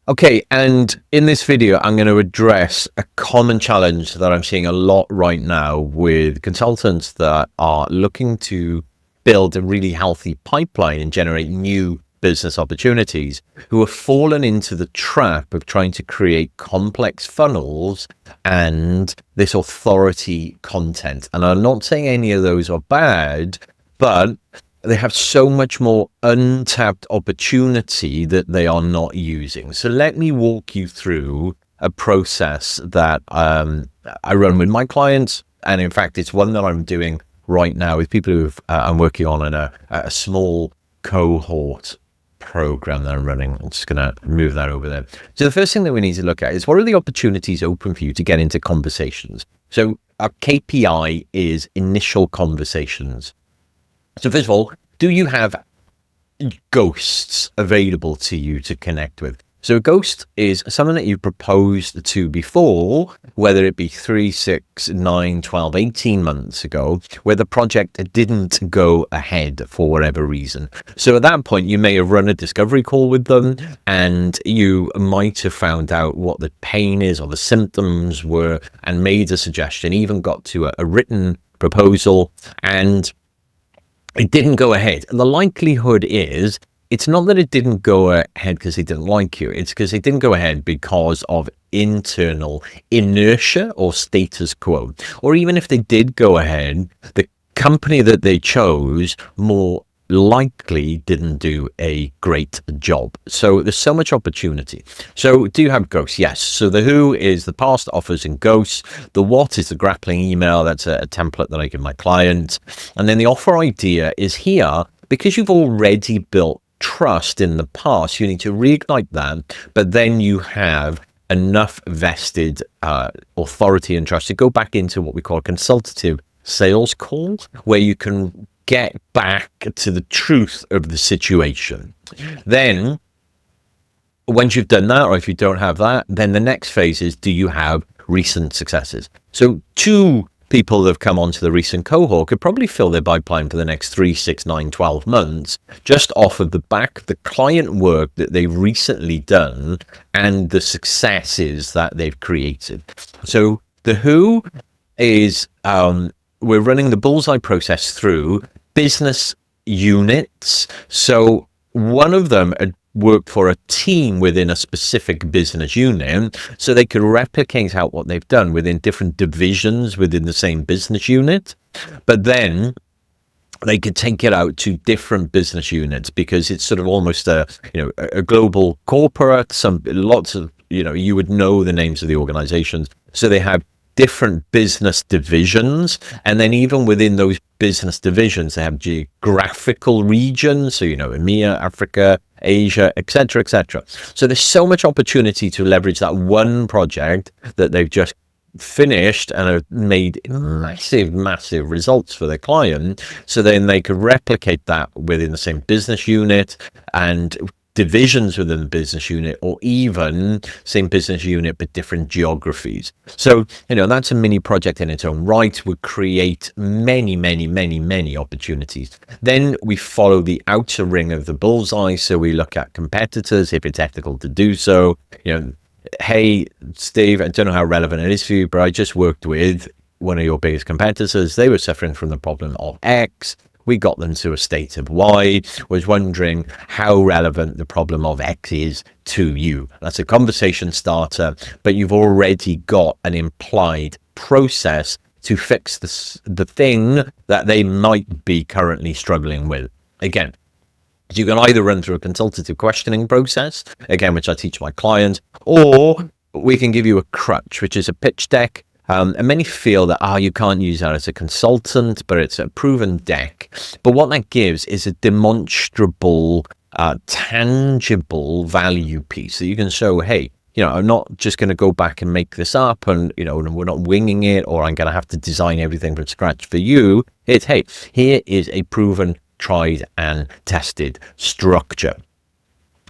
Okay, and in this video, I'm going to address a common challenge that I'm seeing a lot right now with consultants that are looking to build a really healthy pipeline and generate new business opportunities, who have fallen into the trap of trying to create complex funnels and this authority content. And I'm not saying any of those are bad, but they have so much more untapped opportunity that they are not using. So let me walk you through a process that I run with my clients. And in fact, it's one that I'm doing right now with people who I'm working on in a small cohort program that I'm running. I'm just going to move that over there. So the first thing that we need to look at is, what are the opportunities open for you to get into conversations? So our KPI is initial conversations. So first of all, do you have ghosts available to you to connect with? So a ghost is someone that you proposed to before, whether it be 3, 6, 9, 12, 18 months ago, where the project didn't go ahead for whatever reason. So at that point, you may have run a discovery call with them, and you might have found out what the pain is or the symptoms were and made a suggestion, even got to a written proposal, and it didn't go ahead. And the likelihood is, it's not that it didn't go ahead because they didn't like you. It's because it didn't go ahead because of internal inertia or status quo. Or even if they did go ahead, the company that they chose more likely didn't do a great job. So there's so much opportunity. So do you have ghosts? Yes. So the who is the past offers and ghosts. The what is the grappling email. That's a template that I give my client. And then the offer idea is here because you've already built trust in the past. You need to reignite that, but then you have enough vested authority and trust to go back into what we call a consultative sales call, where you can get back to the truth of the situation. Then once you've done that, or if you don't have that, then the next phase is, do you have recent successes? So 2 people that have come onto the recent cohort could probably fill their pipeline for the next 3, 6, 9, 12 months, just off of the back of the client work that they've recently done and the successes that they've created. So the who is, we're running the bullseye process through business units. So one of them had worked for a team within a specific business unit, so they could replicate out what they've done within different divisions within the same business unit. But then they could take it out to different business units, because it's sort of almost a global corporate. Lots of, you would know the names of the organizations. So they have different business divisions, and then even within those business divisions, they have geographical regions. So, EMEA, Africa, Asia, etc., etc. So there's so much opportunity to leverage that one project that they've just finished and have made massive results for their client. So then they could replicate that within the same business unit and divisions within the business unit, or even same business unit but different geographies. So that's a mini project in its own right. Would create many opportunities. Then we follow the outer ring of the bullseye. So we look at competitors, if it's ethical to do so. Hey Steve, I don't know how relevant it is for you, but I just worked with one of your biggest competitors. They were suffering from the problem of X. We got them to a state of Y. Was wondering how relevant the problem of X is to you. That's a conversation starter, but you've already got an implied process to fix the thing that they might be currently struggling with. Again, you can either run through a consultative questioning process, again, which I teach my clients, or we can give you a crutch, which is a pitch deck. And many feel that, you can't use that as a consultant, but it's a proven deck. But what that gives is a demonstrable, tangible value piece that you can show, hey, I'm not just going to go back and make this up, and, we're not winging it, or I'm going to have to design everything from scratch for you. It's, hey, here is a proven, tried and tested structure.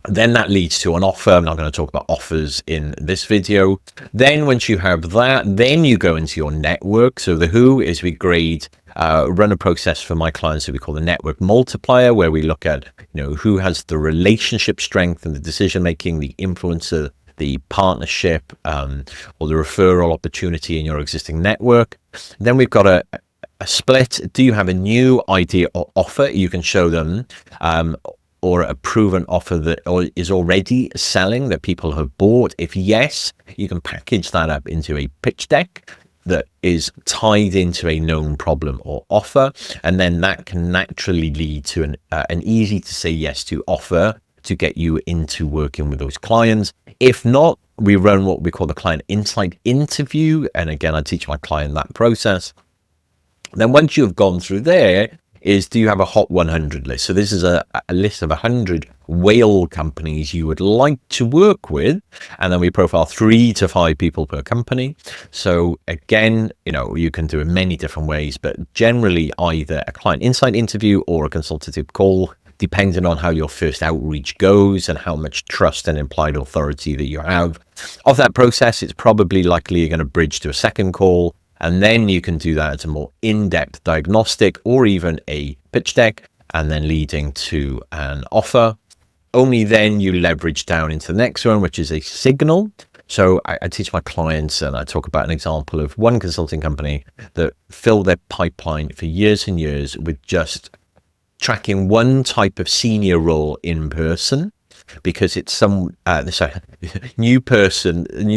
Then that leads to an offer. I'm not going to talk about offers in this video. Then once you have that, then you go into your network. So the who is we grade run a process for my clients that we call the network multiplier, where we look at, who has the relationship strength and the decision making, the influencer, the partnership, or the referral opportunity in your existing network. Then we've got a split. Do you have a new idea or offer you can show them, or a proven offer that is already selling, that people have bought? If yes, you can package that up into a pitch deck that is tied into a known problem or offer, and then that can naturally lead to an easy to say yes to offer to get you into working with those clients. If not, we run what we call the client insight interview, and again, I teach my client that process. Then once you've gone through there, do you have a hot 100 list? So this is a list of 100 whale companies you would like to work with, and then we profile 3 to 5 people per company. So again, you can do it many different ways, but generally either a client insight interview or a consultative call, depending on how your first outreach goes and how much trust and implied authority that you have. Of that process, it's probably likely you're going to bridge to a second call, and then you can do that as a more in-depth diagnostic or even a pitch deck, and then leading to an offer. Only then you leverage down into the next one, which is a signal. So I teach my clients, and I talk about an example of one consulting company that filled their pipeline for years and years with just tracking one type of senior role in person, because it's some new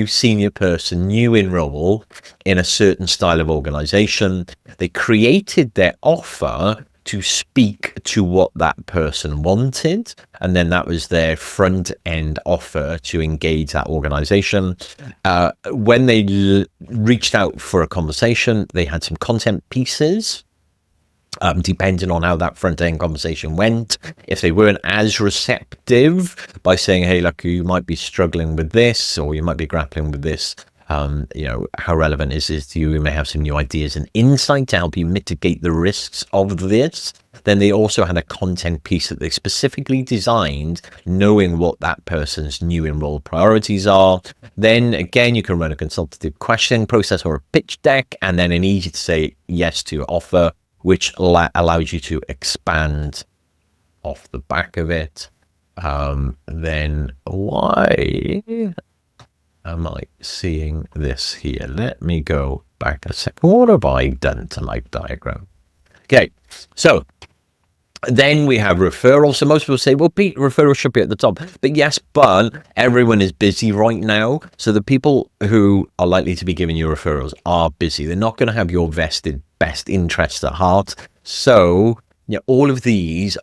senior person, new in role in a certain style of organization. They created their offer to speak to what that person wanted, and then that was their front end offer to engage that organization. When they reached out for a conversation, they had some content pieces. Depending on how that front end conversation went, if they weren't as receptive by saying, hey, look, you might be struggling with this, or you might be grappling with this, how relevant is this to you? You may have some new ideas and insight to help you mitigate the risks of this. Then they also had a content piece that they specifically designed, knowing what that person's new enrolled priorities are. Then again, you can run a consultative questioning process or a pitch deck, and then an easy to say yes to offer, which allows you to expand off the back of it. Then why am I seeing this here? Let me go back a second. What have I done to my diagram? Okay, so then we have referrals. So most people say, well, Pete, referrals should be at the top. But yes, but everyone is busy right now. So the people who are likely to be giving you referrals are busy. They're not going to have your vested best interests at heart. So all of these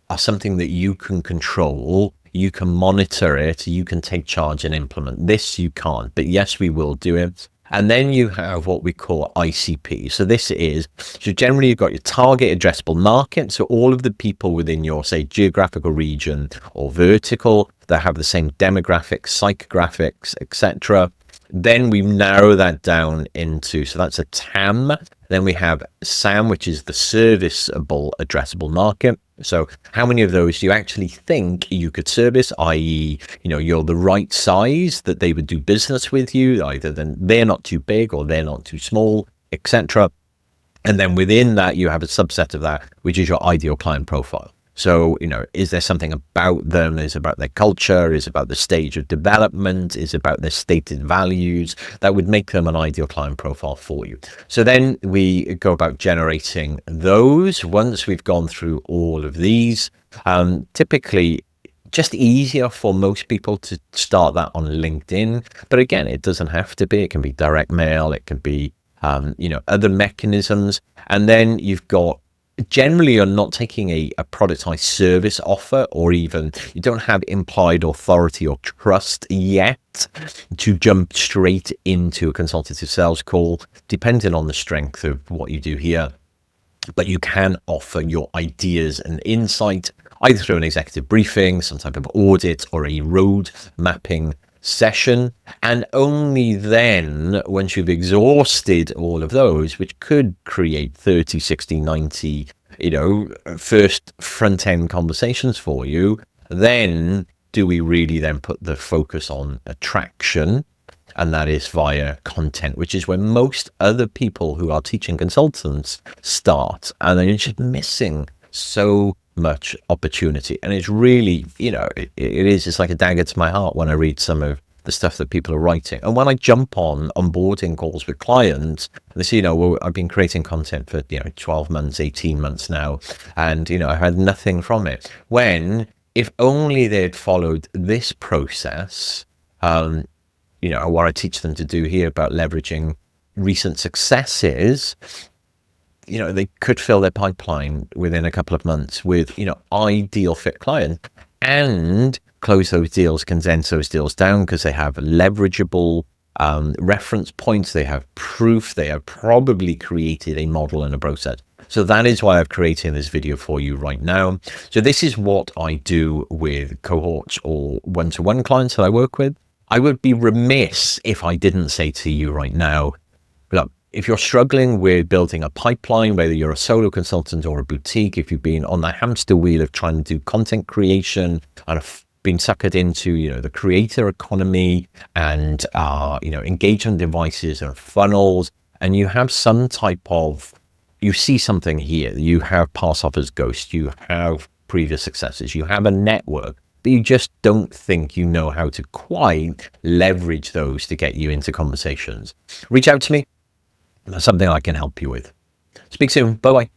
are something that you can control. You can monitor it. You can take charge and implement. This you can't. But yes, we will do it. And then you have what we call ICP. So generally you've got your target addressable market. So all of the people within your, say, geographical region or vertical that have the same demographics, psychographics, etc. Then we narrow that down into, so that's a TAM. Then we have SAM, which is the serviceable addressable market. So how many of those do you actually think you could service, i.e., you're the right size that they would do business with you, either then they're not too big or they're not too small, etc. And then within that, you have a subset of that, which is your ideal client profile. So, is there something about them? Is it about their culture? Is it about the stage of development? Is it about their stated values that would make them an ideal client profile for you? So then we go about generating those. Once we've gone through all of these, typically just easier for most people to start that on LinkedIn. But again, it doesn't have to be. It can be direct mail. It can be, other mechanisms. And then you've got, generally you're not taking a productized service offer, or even you don't have implied authority or trust yet to jump straight into a consultative sales call, depending on the strength of what you do here. But you can offer your ideas and insight either through an executive briefing, some type of audit, or a road mapping session. And only then, once you've exhausted all of those, which could create 30, 60, 90, first front end conversations for you, then do we really then put the focus on attraction and that is via content, which is where most other people who are teaching consultants start, and they're just missing so much opportunity. And it's really, it's like a dagger to my heart when I read some of the stuff that people are writing. And when I jump on onboarding calls with clients, they say, well, I've been creating content for 12 months, 18 months now, and I had nothing from it. When if only they'd followed this process, what I teach them to do here about leveraging recent successes, they could fill their pipeline within a couple of months with, ideal fit clients, and close those deals, condense those deals down because they have leverageable reference points, they have proof, they have probably created a model and a process. So that is why I've created this video for you right now. So this is what I do with cohorts or one-to-one clients that I work with. I would be remiss if I didn't say to you right now, look, if you're struggling with building a pipeline, whether you're a solo consultant or a boutique, if you've been on the hamster wheel of trying to do content creation and have been suckered into, the creator economy and, engagement devices and funnels, and you have some type of, you see something here, you have pass offers ghost, you have previous successes, you have a network, but you just don't think you know how to quite leverage those to get you into conversations. Reach out to me. That's something I can help you with. Speak soon. Bye-bye.